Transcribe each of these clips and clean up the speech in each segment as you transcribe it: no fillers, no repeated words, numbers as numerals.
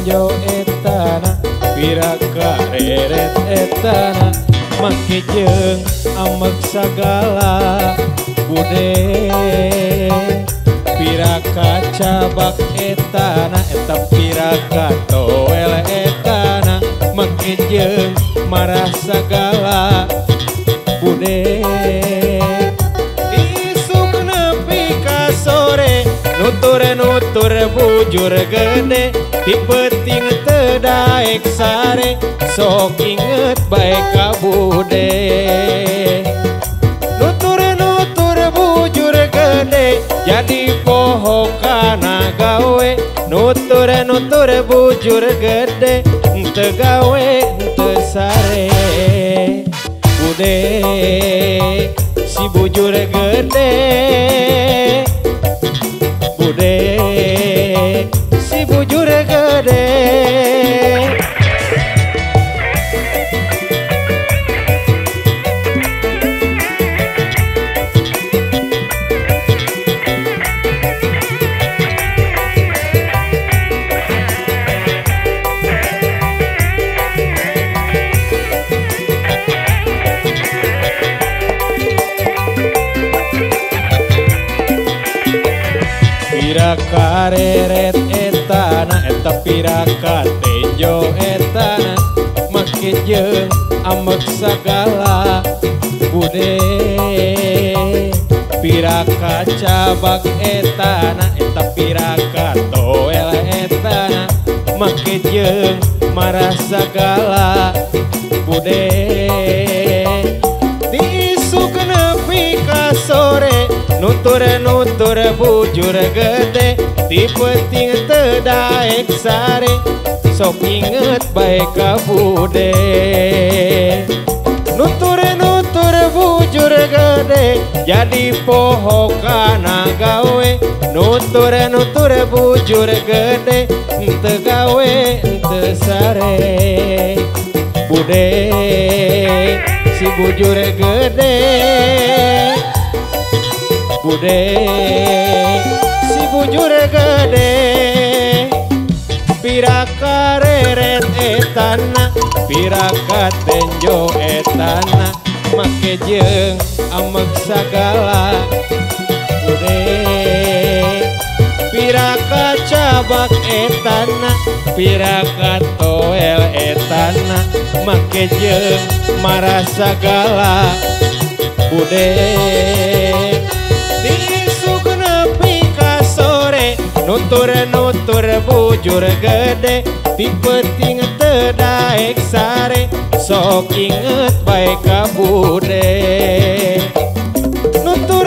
tenjo etana piraka reret etana make jeung amek sagala bude piraka cabak etana eta piraka toel etana make jeung marah sagala bude isuk nepi ka sore nutur bujur gede ti peuting teu daek sare sok inget bae ka bude nutur bujur gede jadi poho kana gawe nutur bujur gede teu gawe teu sare bude si bujur gede bude si bujur gede piraka reret etana eta piraka tenjo etana make jeung amek sagala bude piraka cabak etana eta piraka toel etana make jeung marah sagala bude diisuk nepi ka sore nutur bujur gede ti peuting teu daek sare sok inget bae ka bude nutur bujur gede jadi poho kana gawe nutur bujur gede teu gawe teu sare bude si bujur gede bude si bujur gede piraka reret etana piraka tenjo etana make jeung amek sagala bude piraka cabak etana piraka toel etana make jeung marah sagala bude diisuk nepi ka sore nutur bujur gede ti peuting teu daek sare sok inget bae ka bude nutur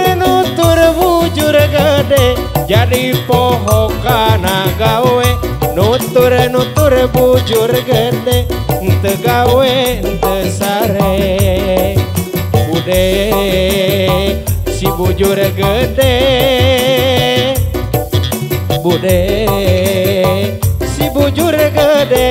bujur gede jadi poho kana gawe nutur bujur gede teu gawe teu sare bude si bujur gede bude si bujur gede